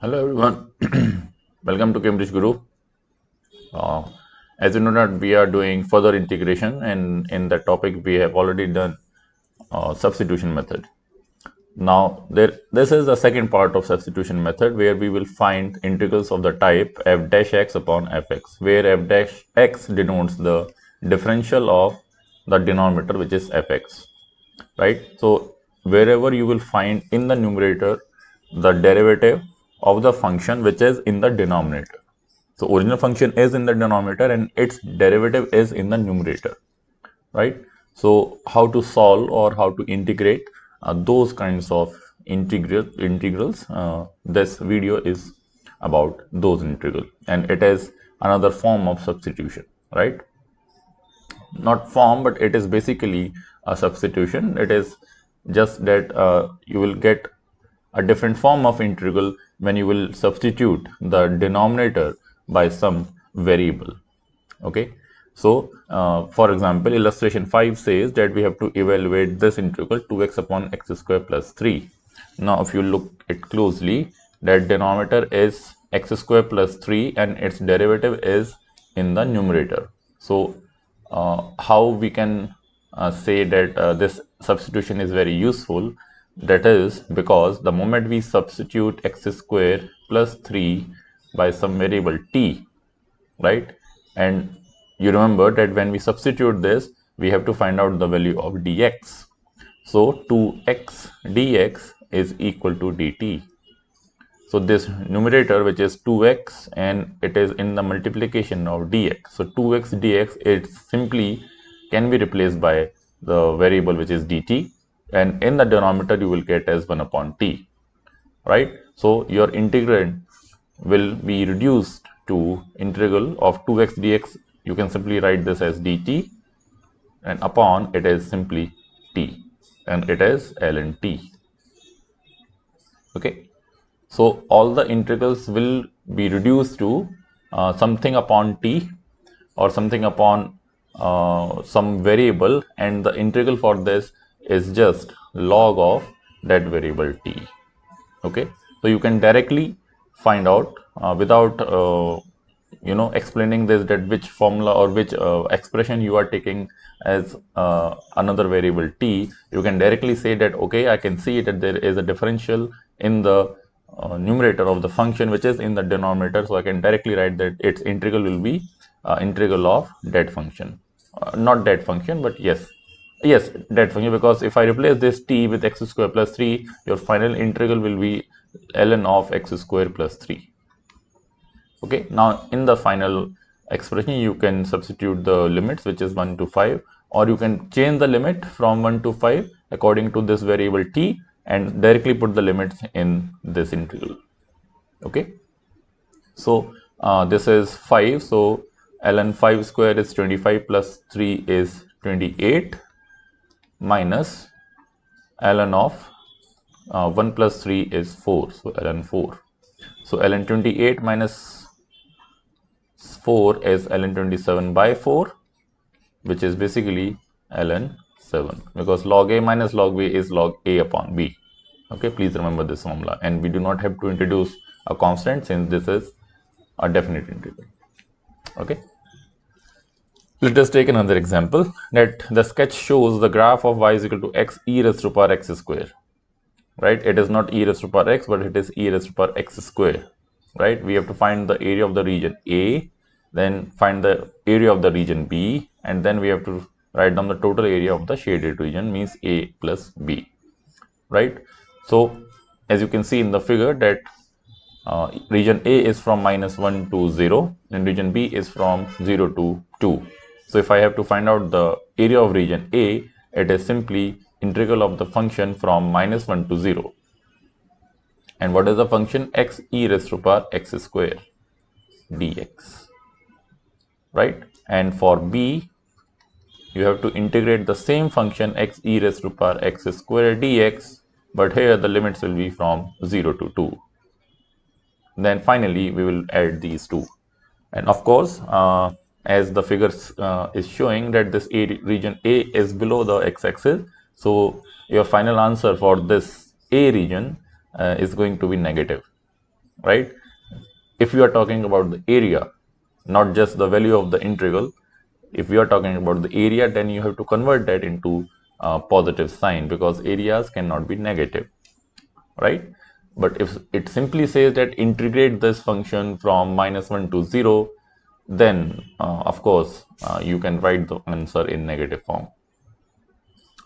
Hello everyone, welcome to Cambridge Guru. Uh, as you know that we are doing further integration, and in that topic we have already done substitution method. Now this is the second part of substitution method where we will find integrals of the type f dash x upon fx, where f dash x denotes the differential of the denominator, which is fx, right? So wherever you will find in the numerator the derivative of the function which is in the denominator. So original function is in the denominator and its derivative is in the numerator, right? So how to solve or how to integrate those kinds of integrals, this video is about those integral, and it is another form of substitution, right? Not form, but it is basically a substitution. It is just that you will get a different form of integral when you will substitute the denominator by some variable. Okay, so for example, illustration 5 says that we have to evaluate this integral 2x upon x square plus 3. Now if you look it closely, that denominator is x square plus 3 and its derivative is in the numerator. So how we can say that this substitution is very useful? That is because the moment we substitute x square plus 3 by some variable t, right? And you remember that when we substitute this, we have to find out the value of dx. So 2x dx is equal to dt. So this numerator, which is 2x, and it is in the multiplication of dx. So 2x dx, it simply can be replaced by the variable which is dt, and in the denominator you will get as 1 upon t, right? So your integrand will be reduced to integral of 2x dx. You can simply write this as dt, and upon it is simply t, and it is ln t. Okay, so all the integrals will be reduced to something upon t or something upon some variable, and the integral for this is just log of that variable t. Okay, so you can directly find out without explaining this, that which formula or which expression you are taking as another variable t. You can directly say that, okay, I can see that there is a differential in the numerator of the function which is in the denominator, so I can directly write that its integral will be integral of that function, not that function, but yes, that function, because if I replace this t with x square plus 3, your final integral will be ln of x square plus 3. Okay, now in the final expression you can substitute the limits, which is 1 to 5, or you can change the limit from 1 to 5 according to this variable t and directly put the limits in this integral. Okay, so this is 5, so ln 5 square is 25 plus 3 is 28 minus ln of 1 plus 3 is 4, so ln 4. So ln 28 minus 4 is ln 27 by 4, which is basically ln 7, because log a minus log b is log a upon b. Okay, please remember this formula, and we do not have to introduce a constant since this is a definite integral. Okay, let us take another example, that the sketch shows the graph of y is equal to x e raised to power x square, right? It is not e raised to power x, but it is e raised to power x square, right? We have to find the area of the region A, then find the area of the region B, and then we have to write down the total area of the shaded region, means A plus B, right? So as you can see in the figure that region A is from -1 to 0 and region B is from 0 to 2. So if I have to find out the area of region A, it is simply integral of the function from -1 to 0. And what is the function? X e raised to power x square dx, right? And for B, you have to integrate the same function x e raised to power x square dx, but here the limits will be from 0 to 2. Then finally we will add these two, and of course as the figure is showing that this region A is below the x-axis, so your final answer for this A region is going to be negative. right? If you are talking about the area, not just the value of the integral, if you are talking about the area, then you have to convert that into a positive sign, because areas cannot be negative, right? But if it simply says that integrate this function from -1 to 0, then of course you can write the answer in negative form.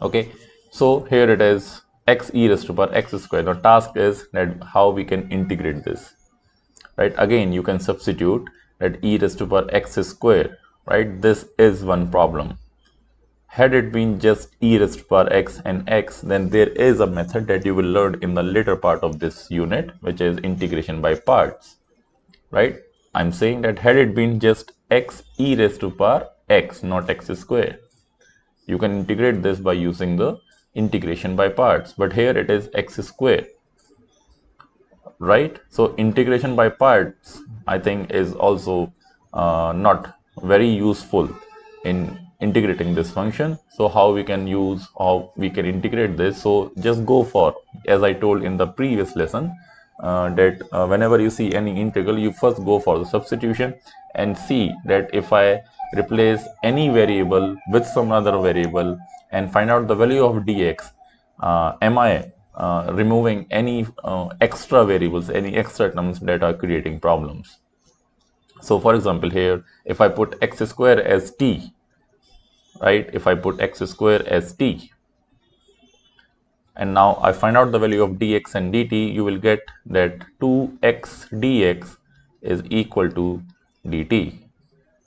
Okay, so here it is, x e raised to power x square. Now task is that how we can integrate this, right? Again, you can substitute that e raised to power x square, right? This is one problem. Had it been just e raised to power x and x, then there is a method that you will learn in the later part of this unit, which is integration by parts, right? I'm saying that had it been just x e raised to power x, not x square, you can integrate this by using the integration by parts, but here it is x square, right? So integration by parts, I think, is also not very useful in integrating this function. So how we can use, how we can integrate this? So just go for, as I told in the previous lesson, that whenever you see any integral, you first go for the substitution and see that if I replace any variable with some other variable and find out the value of dx, am I removing any extra variables, any extra terms that are creating problems. So for example, here, if I put x square as t, right? If I put x square as t, and now I find out the value of dx and dt, you will get that 2x dx is equal to dt.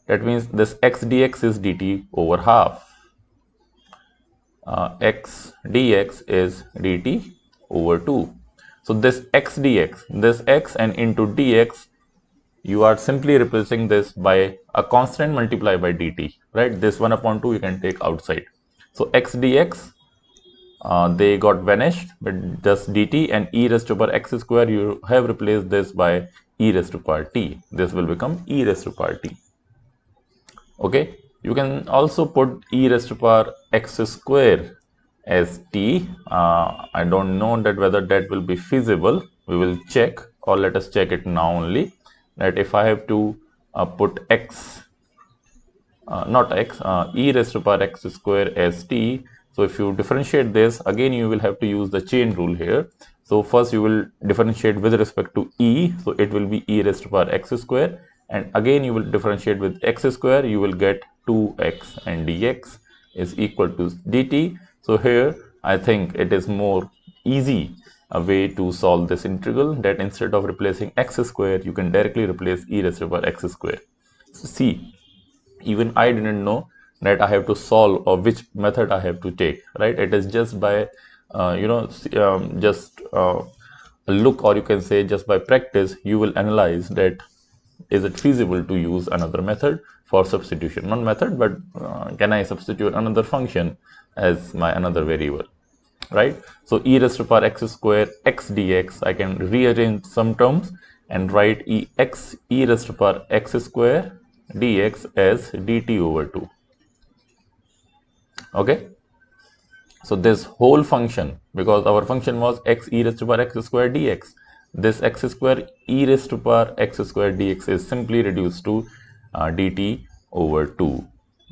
That means this x dx is dt over half. X dx is dt over 2. So this x dx, this x and into dx, you are simply replacing this by a constant multiplied by dt, right? This 1 upon 2 you can take outside. So x dx, they got vanished, but just dt and e raised to power x square, you have replaced this by e raised to power t. This will become e raised to power t. Okay, you can also put e raised to power x square as t. I don't know that whether that will be feasible. We will check, or let us check it now only, that if I have to put x, not x, e raised to power x square as t. So if you differentiate this, again you will have to use the chain rule here. So first you will differentiate with respect to e, so it will be e raised to power x square, and again you will differentiate with x square, you will get 2x, and dx is equal to dt. So here I think it is more easy a way to solve this integral, that instead of replacing x square, you can directly replace e raised to power x square. So see, even I didn't know that I have to solve or which method I have to take, right? It is just by just look, or you can say just by practice, you will analyze that is it feasible to use another method for substitution, not method, but can I substitute another function as my another variable, right? So e raised to power x square x dx, I can rearrange some terms and write e raised to power x square dx as dt over 2. Okay, so this whole function, because our function was x e raised to power x square dx, this x square e raised to power x square dx is simply reduced to dt over 2,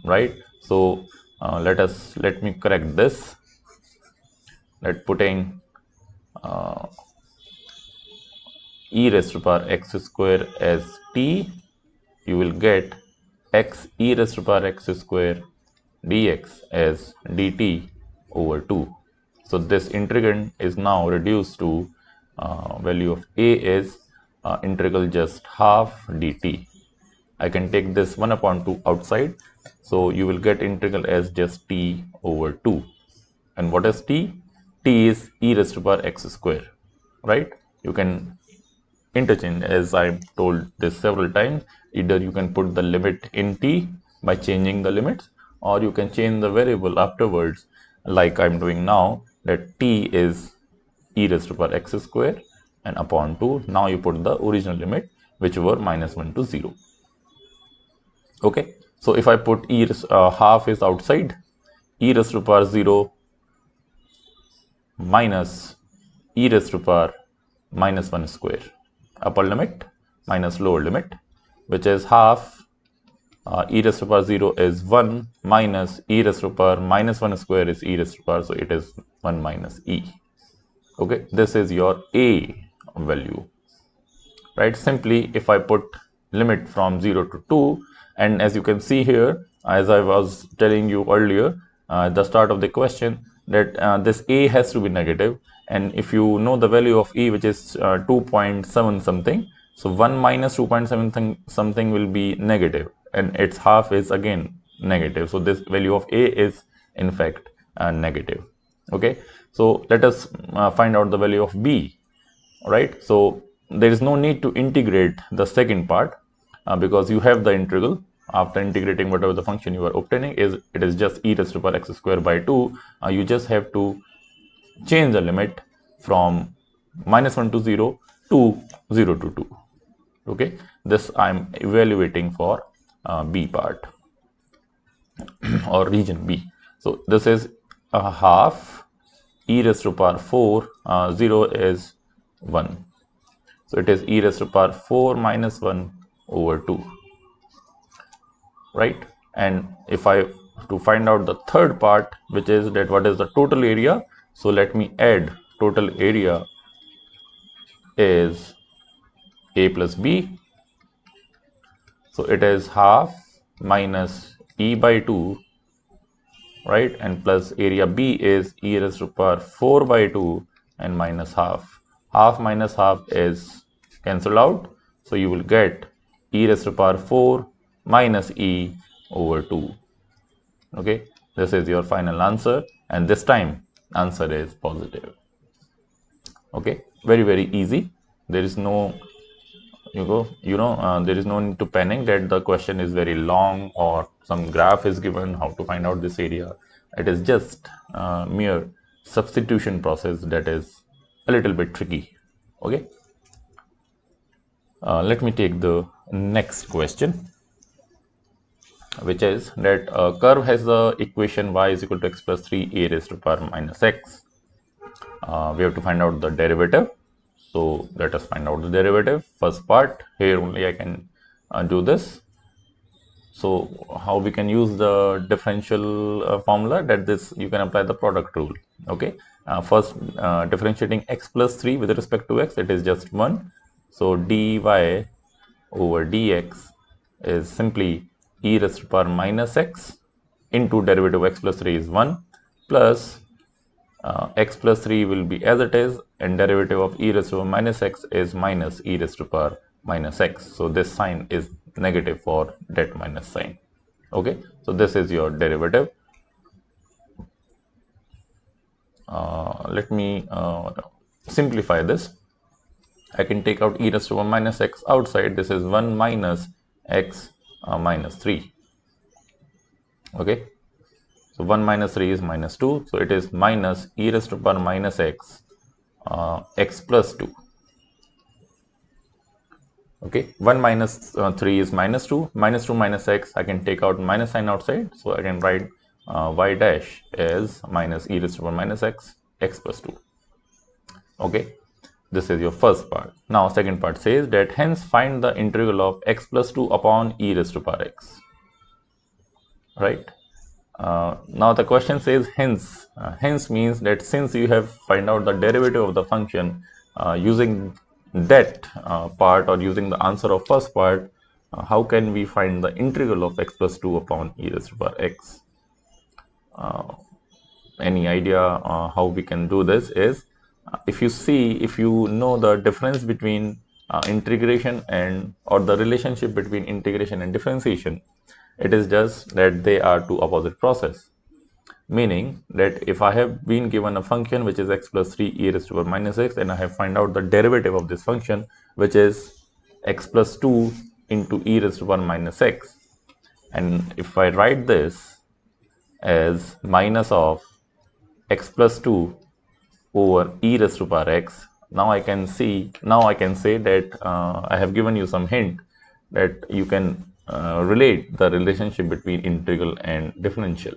right? So let me correct this. Let putting e raised to power x square as t, you will get x e raised to power x square dx as dt over 2. So this integrand is now reduced to value of a is integral just half dt. I can take this 1 upon 2 outside, so you will get integral as just t over 2. And what is t? T is e raised to power x square, right? You can interchange, as I told this several times. Either you can put the limit in t by changing the limits, or you can change the variable afterwards, like I'm doing now, that t is e raised to power x square and upon 2. Now you put the original limit, which were -1 to 0. Okay, so if I put half is outside, e raised to power 0 minus e raised to power -1 square. upper limit minus lower limit, which is half e raised to power 0 is 1 minus e raised to power minus 1 square is e raised to power, so it is 1 minus e. Okay, this is your a value, right? Simply if I put limit from 0 to 2, and as you can see here, as I was telling you earlier at the start of the question, that this a has to be negative, and if you know the value of e, which is 2.7 something, so 1 minus 2.7 something will be negative, and its half is again negative, so this value of a is in fact negative. Okay, so let us find out the value of b. Right, so there is no need to integrate the second part because you have the integral. After integrating whatever the function you are obtaining is, it is just e raised to power x square by 2. You just have to change the limit from minus 1 to 0 to 0 to 2. Okay, this I am evaluating for b part or region b. So this is a half e raised to power 4, 0 is 1. So it is e raised to power 4 minus 1 over 2, right? And if I to find out the third part, which is that what is the total area, so let me add total area is a plus b. So it is half minus e by 2, right? And plus area b is e raised to power 4 by 2 and minus half. Half minus half is cancelled out, so you will get e raised to power 4 minus e over 2. Okay, this is your final answer, and this time answer is positive. Okay, very easy. There is no there is no need to panic that the question is very long or some graph is given how to find out this area. It is just mere substitution process that is a little bit tricky. Okay, let me take the next question, which is that a curve has the equation y is equal to x plus 3 a raised to power minus x. We have to find out the derivative. So let us find out the derivative. First part, here only I can do this. So how we can use the differential formula, that this you can apply the product rule. Okay, first differentiating x plus 3 with respect to x, it is just 1. So dy over dx is simply e raised to power minus x into derivative of x plus 3 is 1 plus x plus 3 will be as it is, and derivative of e raised to power minus x is minus e raised to power minus x. So this sign is negative for that minus sign. Okay, so this is your derivative. Let me simplify this. I can take out e raised to power minus x outside. This is 1 minus x minus 3. Okay, so 1 minus 3 is minus 2. So it is minus e raised to power minus x x plus 2. Okay, 1 minus 3 is minus 2. Minus 2 minus x, I can take out minus sign outside. So I can write y dash is minus e raised to power minus x x plus 2. Okay, this is your first part. Now second part says that hence find the integral of x plus 2 upon e raised to power x. Right. Now the question says hence. Hence means that since you have find out the derivative of the function using that part or using the answer of first part, how can we find the integral of x plus 2 upon e raised to power x? Any idea how we can do this is, if you know the difference between integration and or the relationship between integration and differentiation, it is just that they are two opposite process. Meaning that if I have been given a function which is x plus 3 e raised to power minus x, and I have find out the derivative of this function which is x plus 2 into e raised to power minus x, and if I write this as minus of x plus 2 over e raised to power x, now I can say that I have given you some hint that you can relate the relationship between integral and differential.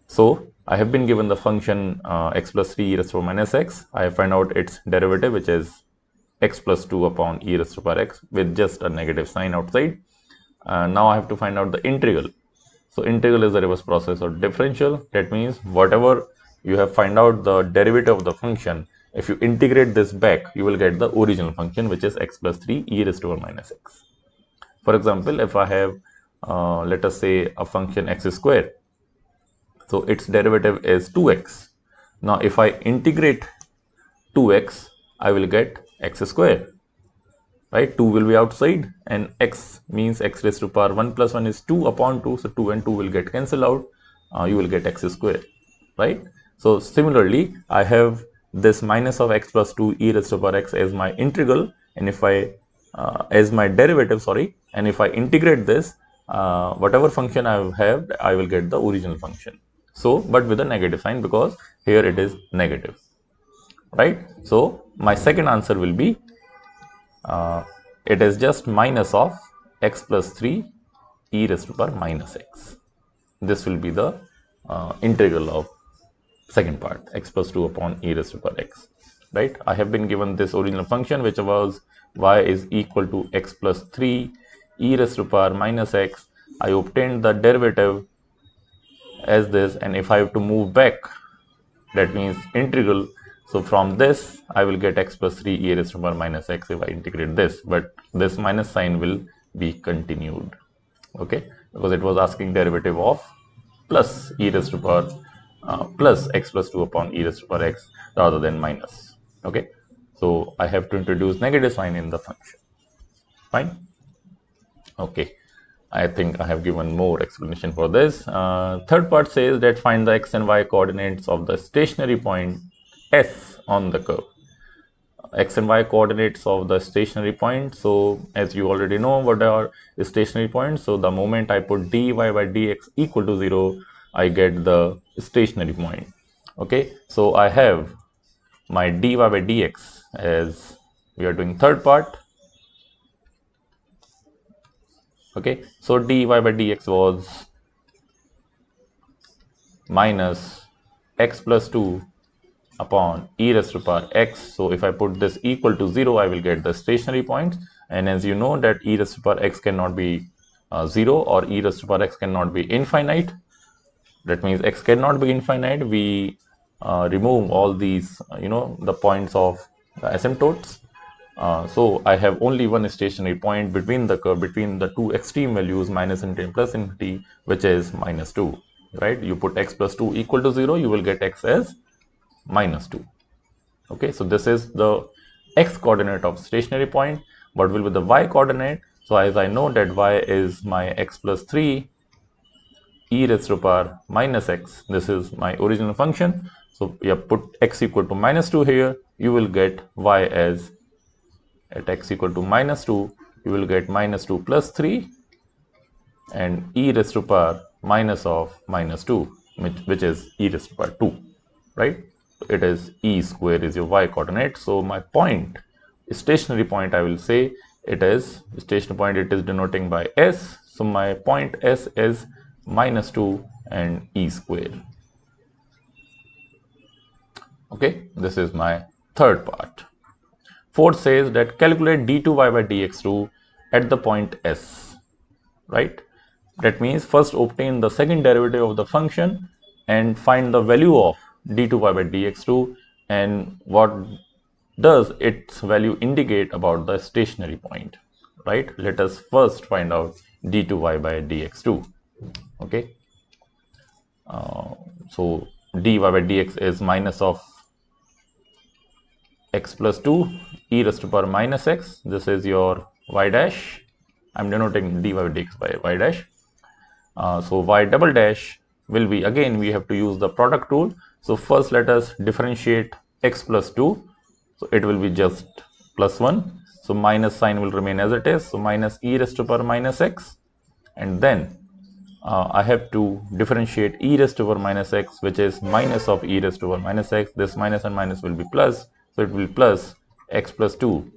So I have been given the function x plus 3 e raised to power minus x. I have found out its derivative, which is x plus 2 upon e raised to power x with just a negative sign outside. Now I have to find out the integral. So integral is the reverse process of differential. That means whatever you have find out the derivative of the function, if you integrate this back, you will get the original function, which is x plus 3 e raised to power minus x. For example, if I have, let us say, a function x square, so its derivative is 2x. Now, if I integrate 2x, I will get x square. Right, 2 will be outside, and x means x raised to power 1 plus 1 is 2 upon 2, so 2 and 2 will get cancelled out. You will get x square, right? So similarly, I have this minus of x plus 2 e raised to power x as my integral, and if I as my derivative, sorry, and if I integrate this, whatever function I have, I will get the original function. So, but with a negative sign, because here it is negative, right? So my second answer will be it is just minus of x plus 3 e raised to power minus x. This will be the integral of second part, x plus 2 upon e raised to power x. Right? I have been given this original function, which was y is equal to x plus 3 e raised to power minus x. I obtained the derivative as this, and if I have to move back, that means integral. So from this, I will get x plus 3 e raised to power minus x if I integrate this, but this minus sign will be continued, okay, because it was asking derivative of plus e raised to power plus x plus 2 upon e raised to power x rather than minus, okay. So I have to introduce negative sign in the function, fine, okay. I think I have given more explanation for this. Third part says that find the x and y coordinates of the stationary point S on the curve. X and y coordinates of the stationary point. So as you already know what are the stationary points. So the moment I put dy by dx equal to 0, I get the stationary point. Okay. So I have my dy by dx as we are doing third part. Okay, so dy by dx was minus x plus 2 upon e raised to power x. So if I put this equal to 0, I will get the stationary points. And as you know that e raised to power x cannot be 0, or e raised to power x cannot be infinite. That means x cannot be infinite. We remove all these, the points of the asymptotes. So I have only one stationary point between the curve, between the two extreme values, minus infinity and plus infinity, which is minus 2, right? You put x plus 2 equal to 0, you will get x as minus 2. Okay, so this is the x coordinate of stationary point. What will be the y coordinate? So as I know that y is my x plus 3 e raised to power minus x. This is my original function. So you have put x equal to minus 2 here, you will get y as, at x equal to minus 2, you will get minus 2 plus 3 and e raised to power minus of minus 2, which is e raised to power 2, right? It is e square is your y coordinate. So my point, stationary point, I will say it is stationary point, it is denoting by s. So my point s is minus 2 and e square. Okay, this is my third part. Fourth says that calculate d2y by dx2 at the point S, right? That means first obtain the second derivative of the function and find the value of d2y by dx2 and what does its value indicate about the stationary point, right? Let us first find out d2y by dx2, okay? So dy by dx is minus of x plus 2 e raised to power minus x. This is your y dash. I'm denoting dy by dx by y dash. So y double dash will be, again we have to use the product rule. So first let us differentiate x plus 2. So it will be just plus 1. So minus sign will remain as it is. So minus e raised to power minus x. And then I have to differentiate e raised to power minus x, which is minus of e raised to power minus x. This minus and minus will be plus. So it will be plus x plus 2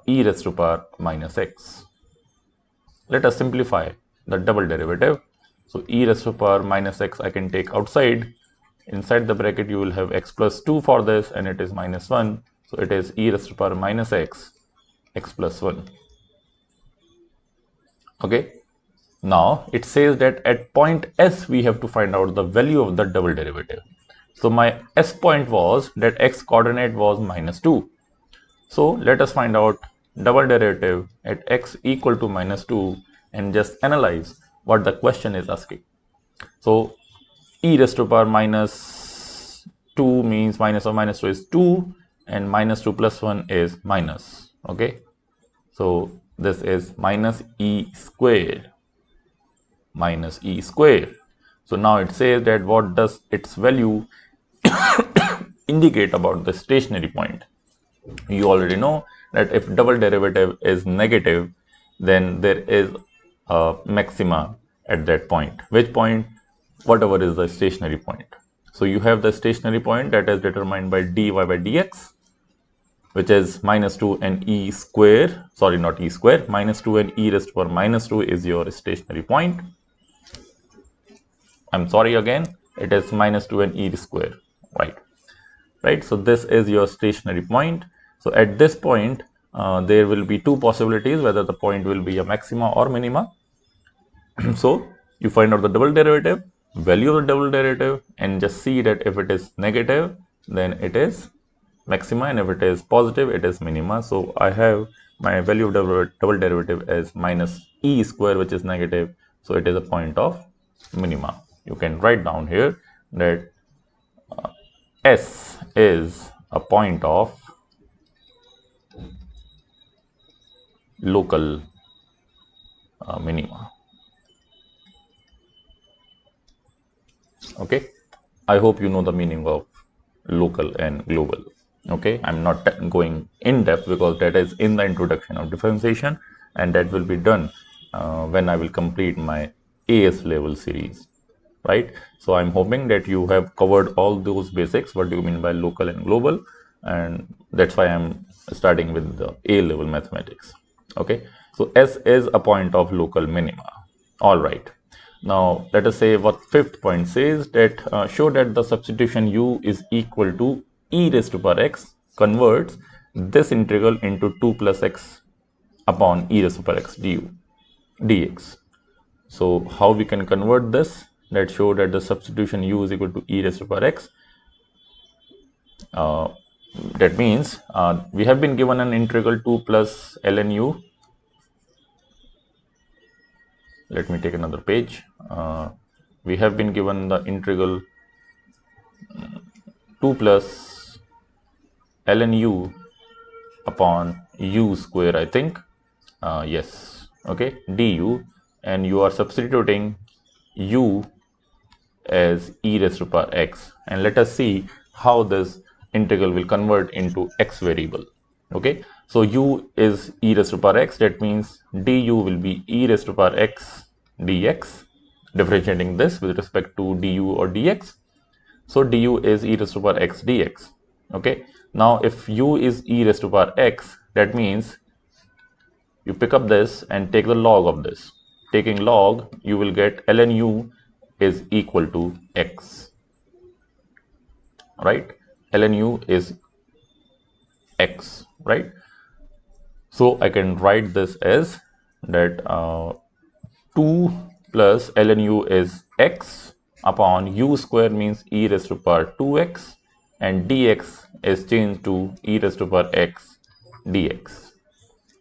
e raised to power minus x. Let us simplify the double derivative. So e raised to power minus x I can take outside. Inside the bracket you will have x plus 2 for this, and it is minus 1. So it is e raised to power minus x, x plus 1. Okay. Now it says that at point S we have to find out the value of the double derivative. So my S point was that x coordinate was minus 2. So let us find out double derivative at x equal to minus 2 and just analyze what the question is asking. So e raised to power minus 2 means minus of minus 2 is 2 and minus 2 plus 1 is minus. Okay. So this is minus e square. Minus e square. So now it says that what does its value indicate about the stationary point. You already know that if double derivative is negative, then there is a maxima at that point. Which point? Whatever is the stationary point. So you have the stationary point that is determined by dy by dx, which is minus 2 and e square, sorry, not e square, minus 2 and e raised to power minus 2 is your stationary point. I'm sorry again, it is minus 2 and e square, right? So this is your stationary point. So at this point, there will be two possibilities, whether the point will be a maxima or minima. So you find out the double derivative, value of the double derivative, and just see that if it is negative, then it is maxima, and if it is positive, it is minima. So I have my value of double derivative as minus e square, which is negative. So it is a point of minima. You can write down here that S is a point of local minima. Okay, I hope you know the meaning of local and global. Okay, I'm not going in depth because that is in the introduction of differentiation, and that will be done when I will complete my AS level series, right? So I'm hoping that you have covered all those basics, what do you mean by local and global, and that's why I'm starting with the A level mathematics. Okay, so S is a point of local minima. All right. Now let us say what fifth point says, that show that the substitution u is equal to e raised to power x converts this integral into 2 plus x upon e raised to power x du dx. So how we can convert this? Let's show that the substitution u is equal to e raised to power x. That means we have been given an integral 2 plus ln u. Let me take another page. We have been given the integral 2 plus ln u upon u square, I think. Yes. Okay. Du, and you are substituting u as e raised to power x, and let us see how this integral will convert into x variable. Okay, so u is e raised to power x, that means du will be e raised to power x dx, differentiating this with respect to du or dx. So du is e raised to power x dx. Okay, now if u is e raised to power x, that means you pick up this and take the log of this. Taking log, you will get ln u is equal to x, right? Ln u is x, right? So I can write this as that 2 plus ln u is x upon u square means e raised to power 2x, and dx is changed to e raised to power x dx.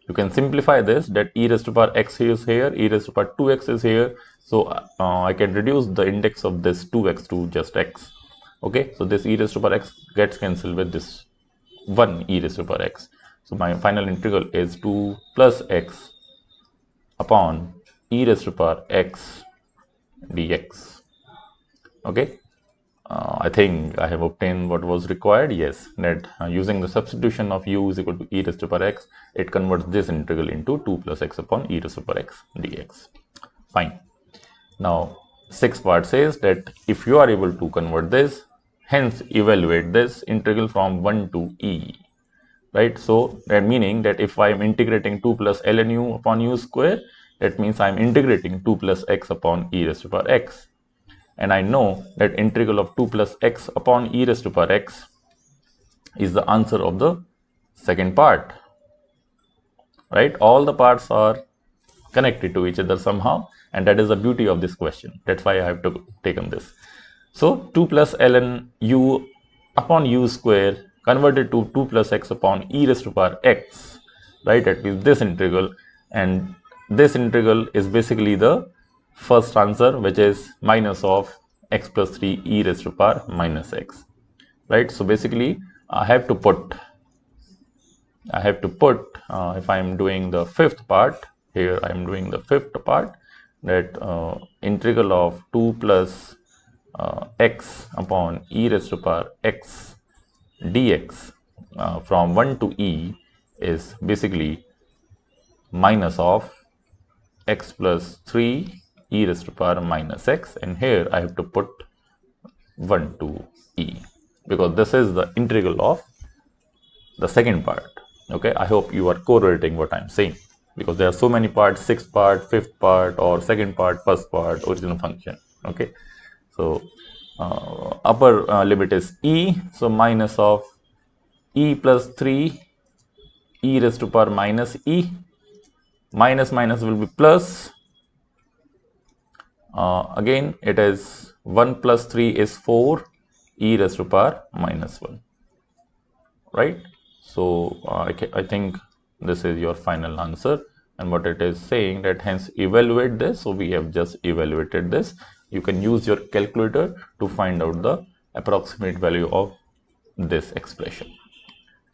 You can simplify this, that e raised to power x is here, e raised to power 2x is here. So I can reduce the index of this 2x to just x. Okay, so this e raised to power x gets cancelled with this 1 e raised to power x. So my final integral is 2 plus x upon e raised to power x dx. Okay, I think I have obtained what was required. Yes, that using the substitution of u is equal to e raised to power x, it converts this integral into 2 plus x upon e raised to power x dx. Fine. Now, sixth part says that if you are able to convert this, hence evaluate this integral from 1 to e, right? So that meaning that if I am integrating 2 plus ln u upon u square, that means I am integrating 2 plus x upon e raised to power x. And I know that integral of 2 plus x upon e raised to power x is the answer of the second part, right? All the parts are connected to each other somehow, and that is the beauty of this question. That's why I have to taken this. So 2 plus ln u upon u square converted to 2 plus x upon e raised to power x, right? That means this integral, and this integral is basically the first answer, which is minus of x plus 3 e raised to power minus x, right? So basically I have to put if I am doing the fifth part here, I am doing the fifth part, that integral of 2 plus x upon e raised to power x dx from 1 to e is basically minus of x plus 3 e raised to power minus x, and here I have to put 1 to e because this is the integral of the second part. Okay, I hope you are correlating what I'm saying, because there are so many parts: sixth part, fifth part, or second part, first part, original function. Okay, so upper limit is e, so minus of e plus 3 e raised to power minus e, minus minus will be plus, again it is 1 plus 3 is 4 e raised to power minus 1, right? So I think this is your final answer, and what it is saying that hence evaluate this. So we have just evaluated this. You can use your calculator to find out the approximate value of this expression,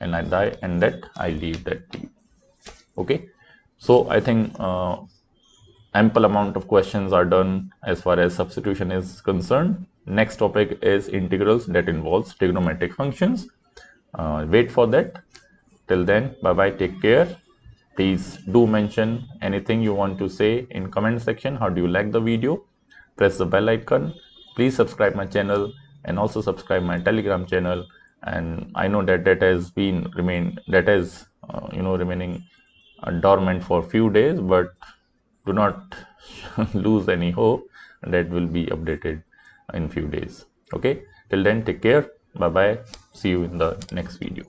and that I leave that to you. Okay, so I think ample amount of questions are done as far as substitution is concerned. Next topic is integrals that involves trigonometric functions. Wait for that. Till then, bye bye, take care. Please do mention anything you want to say in comment section. How do you like the video? Press the bell icon. Please subscribe my channel and also subscribe my Telegram channel. And I know that remaining dormant for a few days, but do not lose any hope. That will be updated in few days. Okay, till then, take care. Bye bye. See you in the next video.